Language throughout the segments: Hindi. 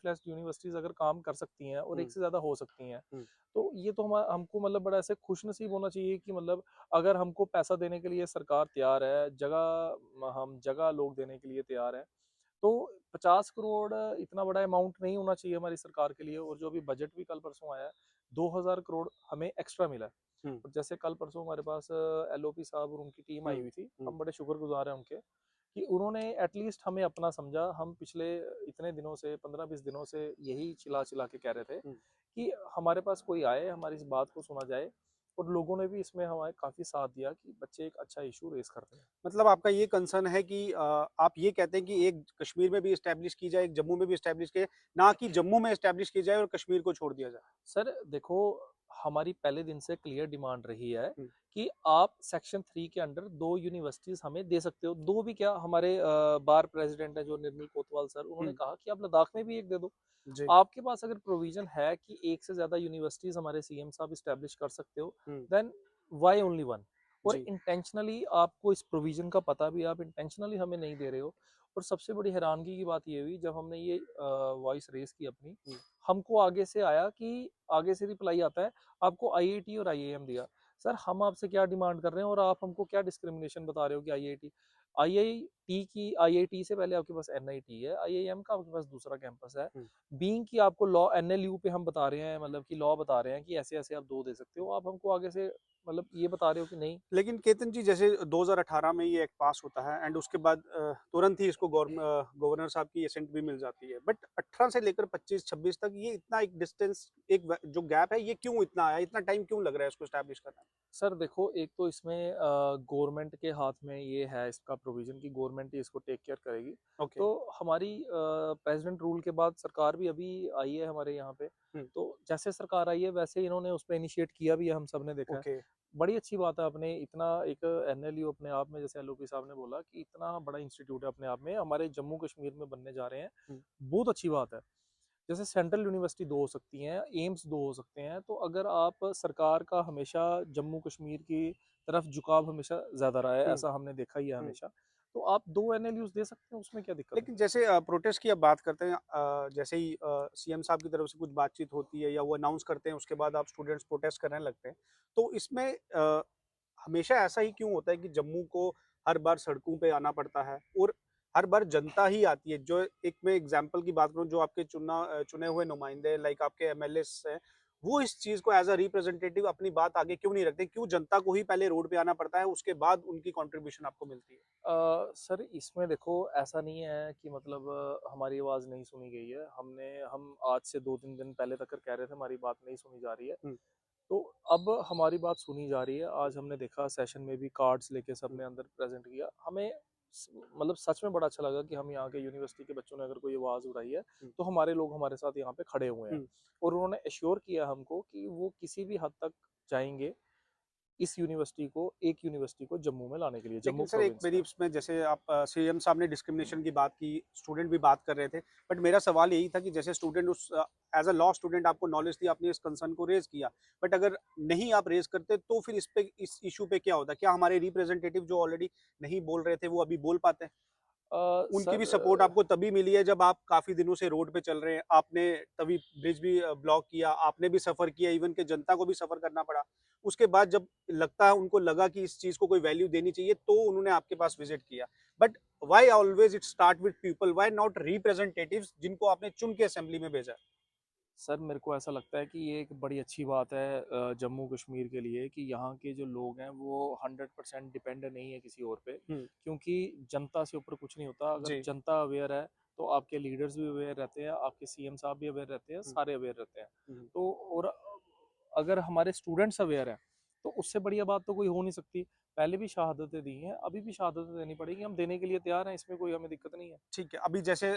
फ्लैश्ड यूनिवर्सिटीज अगर काम कर सकती हैं और एक हुँ, से ज़्यादा हो सकती हैं, हुँ, तो ये तो हमको मतलब बड़ा ऐसे खुशनसीब होना चाहिए कि मतलब अगर हमको पैसा देने के लिए सरकार तैयार है, हम जगह लोग देने के लिए तैयार हैं, तो 50 करोड़ इतना बड़ा अमाउंट नहीं होना चाहिए हमारी सरकार के लिए। और जो अभी बजट भी कल परसों आया है, 2000 करोड़ हमें एक्स्ट्रा मिला है। हुँ, और जैसे कल परसों हमारे पास एलओपी साहब और उनकी टीम आई हुँ, हुई थी, हुँ, हम बड़े शुक्रगुजार हैं उनके कि उन्होंने एटलीस्ट हमें अपना समझा। हम पिछले इतने दिनों से 15-20 दिनों से यही चिल्ला चिल्ला के कह रहे थे हुँ। कि हमारे पास कोई आए, हमारी इस बात को सुना जाए। और लोगों ने भी इसमें हमारे काफ़ी साथ दिया कि बच्चे एक अच्छा इशू रेज़ कर रहे हैं। मतलब आपका ये कंसर्न है कि आप ये कहते हैं कि एक कश्मीर में भी एस्टैब्लिश की जाए, एक जम्मू में भी एस्टैब्लिश की जाए, ना कि जम्मू में एस्टैब्लिश की जाए और कश्मीर को छोड़ दिया जाए। सर देखो, हमारी पहले दिन से क्लियर डिमांड रही है हुँ, कि आप सेक्शन 3 के अंडर 2 यूनिवर्सिटीज़ हमें दे सकते हो। 2 भी क्या, हमारे बार प्रेज़िडेंट हैं जो निर्मल कोतवाल सर, उन्होंने हुँ, कहा कि आप लद्दाख में भी 1 दे दो। जी, आपके पास अगर प्रोविज़न है कि 1 से ज़्यादा यूनिवर्सिटीज़ हमारे सीएम साहब एस्टैब्लिश कर सकते हो, हुँ, देन व्हाई ओनली 1? और जी, इंटेंशनली आपको इस प्रोविज़न का पता भी, आप इंटेंशनली हमें नहीं दे रहे हो। और सबसे बड़ी हैरानगी की बात ये हुई जब हमने ये वॉइस रेज़ की अपनी, हुँ, हमको आगे से आया कि आगे से रिप्लाई आता है, आपको आईआईटी और आईआईएम दिया। सर हम आपसे क्या डिमांड कर रहे हैं और आप हमको क्या डिस्क्रिमिनेशन बता रहे हो कि आईआईटी, आईआईटी से पहले आपके पास एनआईटी है, आईआईएम का आपके पास दूसरा कैंपस है। हुँ। बीइंग कि आपको लॉ एनएलयू पे हम बता रहे हैं, मतलब कि लॉ बता रहे हैं कि ऐसे-ऐसे आप 2 दे सकते हो, आप हमको आगे से मतलब ये बता रहे हो कि नहीं। लेकिन केतन जी, जैसे 2018 में ये एक्ट पास होता है एंड उसके बाद तुरंत ही इसको गवर्नर साहब की एसेंट भी मिल जाती है। बट 18 से लेकर 25-26 तक ये इतना एक डिस्टेंस, जो गैप है, ये क्यों इतना आया? इतना टाइम क्यों लग रहा है इसको एस्टैब्लिश करने सर देखो, एक तो इसमें गवर्नमेंट के हाथ में ये है इसका प्रोविज़न कि गवर्नमेंट ही इसको टेक केयर करेगी। में? ओके। तो हमारी प्रेज़िडेंट रूल के बाद सरकार भी अभी आई है हमारे यहाँ पे। हुँ, तो जैसे सरकार आई है वैसे इन्होंने उस पे इनिशिएट किया भी है, हम सब ने देखा है। ओके। बड़ी अच्छी बात है, अपने इतना एक एनएलयू अपने आप में, जैसे एलओपी साहब ने बोला कि इतना बड़ा इंस्टीट्यूट है अपने आप में, हमारे जम्मू कश्मीर में बनने जा रहे हैं। हुँ, बहुत अच्छी बात है। जैसे सेंट्रल यूनिवर्सिटी 2 हो सकती हैं, एम्स 2 हो सकते हैं, तो अगर आप सरकार का हमेशा जम्मू कश्मीर की तरफ झुकाव हमेशा ज़्यादा रहा है, हुँ, ऐसा हमने देखा ही है हुँ। हमेशा। तो आप 2 एनएलयूज़ दे सकते हैं, उसमें क्या दिक्कत है? लेकिन जैसे प्रोटेस्ट की अब बात करते हैं, जैसे ही सीएम साहब की तरफ से कुछ बातचीत होती है या वो अनाउंस करते हैं, उसके बाद आप स्टूडेंट्स प्रोटेस्ट करने लगते हैं। तो इसमें हमेशा ऐसा ही क्यों होता है कि जम्मू को हर बार सड़कों पे आना पड़ता है और हर बार जनता ही आती है? जो एक मैं एग्जांपल की बात करूँ, जो आपके चुने हुए नुमाइंदे लाइक आपके एमएलएस हैं, वो इस चीज़ को एज़ अ रिप्रेजेंटेटिव अपनी बात आगे क्यों नहीं रखते? क्यों जनता को ही पहले रोड पे आना पड़ता है, उसके बाद उनकी कंट्रीब्यूशन आपको मिलती है? सर इसमें देखो, ऐसा नहीं है कि मतलब हमारी आवाज़ नहीं सुनी गई है। हम आज से 2-3 दिन पहले तक कह रहे थे हमारी बात नहीं सुनी जा रही है। हुँ, तो अब हमारी बात सुनी जा रही है। आज हमने देखा सेशन में भी कार्ड्स लेके हुँ, सबने अंदर प्रेज़ेंट किया। हमें मतलब सच में बड़ा अच्छा लगा कि हम यहाँ के यूनिवर्सिटी के बच्चों ने अगर कोई आवाज़ उठाई है, हुँ, तो हमारे लोग हमारे साथ यहाँ पे खड़े हुए हैं। हुँ। और उन्होंने एश्योर किया हमको कि वो किसी भी हद तक जाएँगे इस यूनिवर्सिटी को, एक यूनिवर्सिटी को जम्मू में लाने के लिए, जम्मू लेकिन सर, एक प्रोविंस मेरी में। इसमें, जैसे आप सीएम साहब ने डिस्क्रिमिनेशन की बात की, स्टूडेंट भी बात कर रहे थे, बट मेरा सवाल यही था कि जैसे स्टूडेंट उस एज़ अ लॉ स्टूडेंट आपको नॉलेज थी, आपने इस कंसर्न को रेज़ किया, बट अगर नहीं आप रेज़ करते तो फिर इस इश्यू पे क्या होता? क्या हमारे रिप्रेजेंटेटिव जो ऑलरेडी नहीं बोल रहे थे, वो अभी बोल पाते हैं? उनकी भी सर सपोर्ट आपको तभी मिली है जब आप काफ़ी दिनों से रोड पे चल रहे हैं, आपने तभी ब्रिज भी ब्लॉक किया, आपने भी सफ़र किया, इवन कि जनता को भी सफ़र करना पड़ा। उसके बाद जब लगता है उनको लगा कि इस चीज़ को कोई वैल्यू देनी चाहिए, तो उन्होंने आपके पास विज़िट किया। But why always it start with people, why not representatives जिनको आपने चुन के असेंबली में भेजा? सर मेरे को ऐसा लगता है कि ये एक बड़ी अच्छी बात है जम्मू कश्मीर के लिए कि यहाँ के जो लोग हैं वो 100% डिपेंड नहीं है किसी और पे। हुँ, क्योंकि जनता से ऊपर कुछ नहीं होता। अगर जी। जनता अवेयर है तो आपके लीडर्स भी अवेयर रहते हैं, आपके सीएम साहब भी अवेयर रहते हैं, हुँ, सारे अवेयर रहते हैं। हुँ, तो और अगर हमारे स्टूडेंट्स अवेयर हैं तो उससे बढ़िया बात तो कोई हो नहीं सकती। पहले भी शहादतें दी हैं, अभी भी शहादतें देनी पड़ेगी, हम देने के लिए तैयार हैं, इसमें कोई हमें दिक्कत नहीं है। ठीक है। अभी जैसे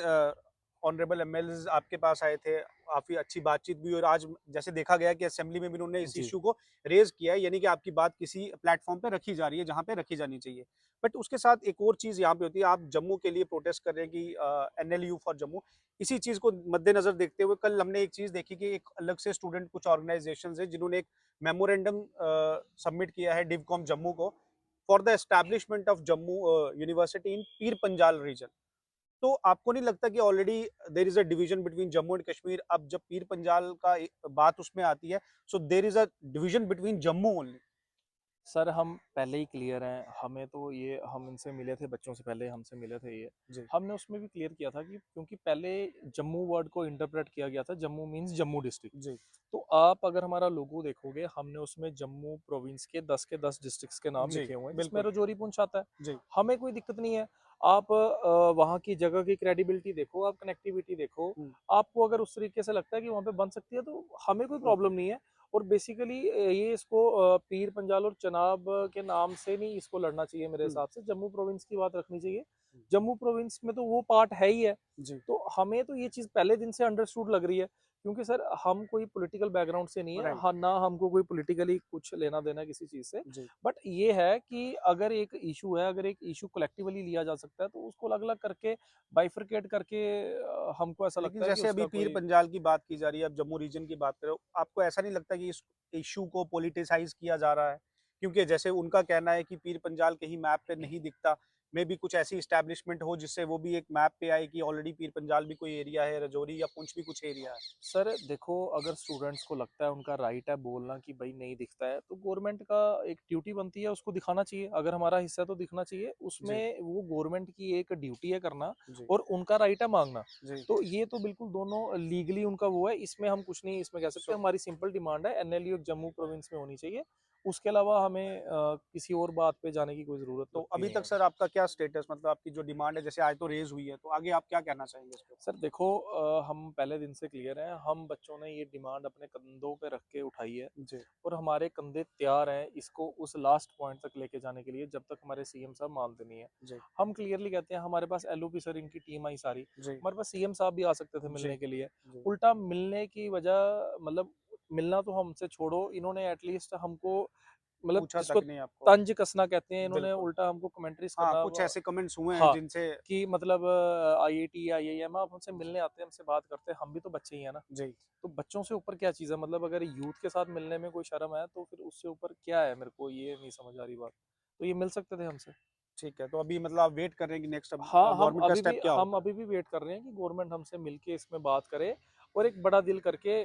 ऑनरेबल एमएलएज़ आपके पास आए थे, काफ़ी अच्छी बातचीत भी हुई और आज जैसे देखा गया कि असेंबली में भी उन्होंने इस जी। इश्यू को रेज़ किया है, यानी कि आपकी बात किसी प्लेटफ़ॉर्म पे रखी जा रही है, जहाँ पे रखी जानी चाहिए। बट उसके साथ एक और चीज़ यहाँ पे होती है, आप जम्मू के लिए प्रोटेस्ट कर रहे हैं कि एनएलयू फॉर जम्मू। इसी चीज़ को मद्देनज़र देखते हुए कल हमने एक चीज़ देखी कि एक अलग से स्टूडेंट, कुछ ऑर्गनाइज़ेशंस हैं, जिन्होंने एक मेमोरेंडम सबमिट किया है डिवकॉम जम्मू को, for the establishment of Jammu university in Pir Panjal region. तो आपको नहीं लगता कि already there is a division between Jammu and Kashmir? अब जब पीर पंजाल का बात उसमें आती है, so there is a division between Jammu only. Sir हम पहले ही क्लियर हैं, हमें तो ये हम इनसे मिले थे, बच्चों से पहले हमसे मिले थे ये। जी हमने उसमें भी क्लियर किया था कि क्योंकि पहले जम्मू वर्ड को इंटरप्रेट किया गया था, जम्मू मीन्स जम्मू डिस्ट्रिक्ट। जी तो आप अगर हमारा लोगो देखोगे, हमने उसमें जम्मू प्रोविंस के 10 डिस्ट्रिक्ट्स के नाम जी लिखे हुए हैं, जिसमें बिल्कुल। राजौरी पुंछ आता है। जी हमें कोई दिक्कत नहीं है। आप वहाँ की जगह की क्रेडिबिलिटी देखो, आप कनेक्टिविटी देखो। आपको अगर उस तरीके से लगता है कि वहाँ पे बन सकती है, तो हमें कोई ओके। प्रॉब्लम नहीं है। और बेसिकली ये इसको पीर पंजाल और चनाब के नाम से नहीं इसको लड़ना चाहिए, मेरे हिसाब से जम्मू प्रोविंस की बात रखनी चाहिए। जम्मू प्रोविंस में तो वो पार्ट है ही है। जी तो हमें तो ये चीज़ पहले दिन से अंडरस्टूड लग रही है, क्योंकि सर हम कोई पॉलिटिकल बैकग्राउंड से नहीं है, राइट। हाँ ना हमको कोई पॉलिटिकली कुछ लेना देना है किसी चीज़ से। जी बट ये है कि अगर एक इशू है, अगर एक इशू कलेक्टिवली लिया जा सकता है, तो उसको अलग अलग करके बाइफरकेट करके हमको ऐसा लेकिन लगता है कि जैसे अभी उसका पीर कोई। पंजाल की बात की जा रही है, अब जम्मू रीजन की बात करो, आपको ऐसा नहीं लगता कि इस इश्यू को पॉलिटिसाइज किया जा रहा है? क्योंकि जैसे उनका कहना है कि पीर पंजाल कहीं मैप पे नहीं दिखता, मे बी कुछ ऐसी इस्टेब्लिशमेंट हो जिससे वो भी एक मैप पे आए कि ऑलरेडी पीर पंजाल भी कोई एरिया है, राजौरी या पुंछ भी कुछ एरिया है। सर देखो, अगर स्टूडेंट्स को लगता है, उनका राइट है बोलना कि भाई नहीं दिखता है, तो गवर्नमेंट का एक ड्यूटी बनती है उसको दिखाना चाहिए। अगर हमारा हिस्सा है तो दिखना चाहिए, जी उसमें वो गवर्नमेंट की एक ड्यूटी है करना, जी और उनका राइट है मांगना। जी। तो ये तो बिल्कुल दोनों लीगली उनका वो है, इसमें हम कुछ नहीं इसमें कह सकते। सो हमारी सिंपल डिमांड है, एनएलयू जम्मू प्रोविंस में होनी चाहिए। उसके अलावा हमें किसी और बात पे जाने की कोई जरूरत तो लगती अभी नहीं तक है। सर आपका क्या स्टेटस, मतलब आपकी जो डिमांड है, जैसे आज तो रेज हुई है, तो आगे आप क्या कहना चाहेंगे इसके ऊपर? सर देखो, हम पहले दिन से क्लियर हैं, हम बच्चों ने ये डिमांड अपने कंधों पे रख के उठाई है, जी और हमारे कंधे तैयार हैं इसको उस लास्ट पॉइंट तक लेके जाने के लिए, जब तक हमारे सीएम साहब मानते नहीं है। जी हम क्लियरली कहते हैं, हमारे पास एलओपी सर, इनकी टीम आई सारी। जी हमारे पास सीएम साहब भी आ सकते थे जी मिलने के लिए। जी। उल्टा मिलने की वजह, मतलब मिलना तो हमसे छोड़ो, इन्होंने एटलीस्ट हमको, मतलब पूछा जिसको तक नहीं आपको? तंज कसना कहते हैं, इन्होंने बिल्कुल। उल्टा हमको कमेंट्रीज हाँ, करना। कुछ ऐसे कमेंट्स हुए हैं हाँ, जिनसे। कि मतलब आईआईटी या आईआईएम आप हमसे जी मिलने आते हैं, हमसे बात करते हैं, हम भी तो बच्चे ही हैं ना। जी तो बच्चों से ऊपर क्या चीज़ है, मतलब अगर यूथ के साथ मिलने में कोई शर्म है, तो फिर उससे ऊपर क्या है, मेरे को ये नहीं समझ आ रही बात। तो ये मिल सकते थे हमसे। ठीक है, तो अभी मतलब आप वेट कर रहे हैं कि नेक्स्ट अब हाँ, गवर्नमेंट का स्टेप क्या हम होता है? अभी भी वेट कर रहे हैं कि गवर्नमेंट हमसे मिलके इसमें बात करे, और एक बड़ा दिल करके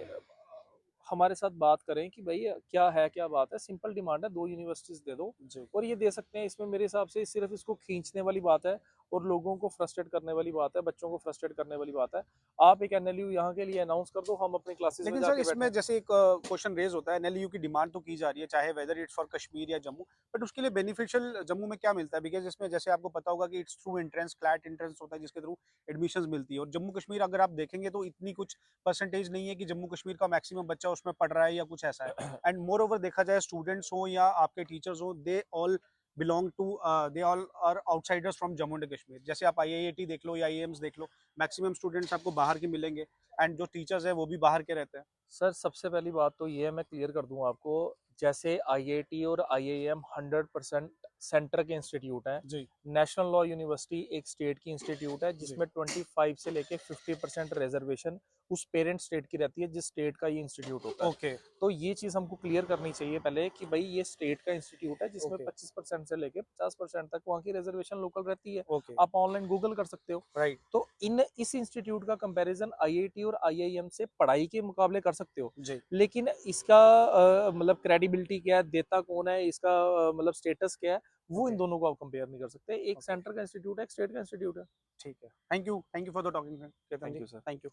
हमारे साथ बात करें कि भाई क्या है, क्या बात है। सिंपल डिमांड है, 2 यूनिवर्सिटीज़ दे दो, जी और ये दे सकते हैं। इसमें मेरे हिसाब से सिर्फ़ इसको खींचने वाली बात है, और लोगों को फ्रस्ट्रेट करने वाली बात है, बच्चों को फ्रस्ट्रेट करने वाली बात है। आप एक एनएलयू यहाँ के लिए अनाउंस कर दो, हम अपनी क्लासेस में लेकिन सर जाके इसमें बैठें। जैसे एक क्वेश्चन रेज होता है, एनएलयू की डिमांड तो की जा रही है, चाहे वेदर इट्स फॉर कश्मीर या जम्मू, बट उसके लिए बेनिफिशियल जम्मू में क्या मिलता है? बिकॉज इसमें जैसे आपको पता होगा कि it's through entrance, CLAT entrance होता है जिसके थ्रू एडमिशंस मिलती है, और जम्मू कश्मीर अगर आप देखेंगे तो इतनी कुछ परसेंटेज नहीं है कि जम्मू कश्मीर का मैक्सिमम बच्चा उसमें पढ़ रहा है या कुछ ऐसा है। एंड मोर ओवर देखा जाए, स्टूडेंट्स हो या आपके टीचर्स हो, they all belong to, they all are outsiders from Jammu and Kashmir. जैसे आप आईआईटी देख लो या आईआईएम्स देख लो, मैक्सिमम स्टूडेंट्स आपको बाहर के मिलेंगे, एंड जो टीचर्स है वो भी बाहर के रहते हैं। सर सबसे पहली बात तो ये है, मैं क्लियर कर दूं आपको। जैसे आईआईटी और आईआईएम 100% सेंटर के इंस्टीट्यूट हैं। जी नेशनल लॉ यूनिवर्सिटी एक स्टेट की इंस्टीट्यूट है, जी जिसमें 25 से लेके 50% रिजर्वेशन उस पेरेंट स्टेट की रहती है, जिस स्टेट का ये इंस्टीट्यूट होता है। ओके तो ये चीज़ हमको क्लियर करनी चाहिए पहले कि भाई ये स्टेट का इंस्टीट्यूट है, जिसमें ओके 25% से लेके 50% तक वहाँ की रिजर्वेशन लोकल रहती है। ओके आप ऑनलाइन गूगल कर सकते हो। राइट तो इन इस इंस्टीट्यूट का कंपैरिजन आईआईटी और आईआईएम से पढ़ाई के मुकाबले कर सकते हो। जी लेकिन इसका मतलब क्रेडिबिलिटी क्या है, देता कौन है, इसका मतलब स्टेटस क्या है, वो इन ओके दोनों को आप कंपेयर नहीं कर सकते। एक ओके सेंटर का इंस्टीट्यूट है, एक स्टेट का इंस्टीट्यूट है। ठीक है। Thank you for the talking Ketan thank ji. You sir. Thank you.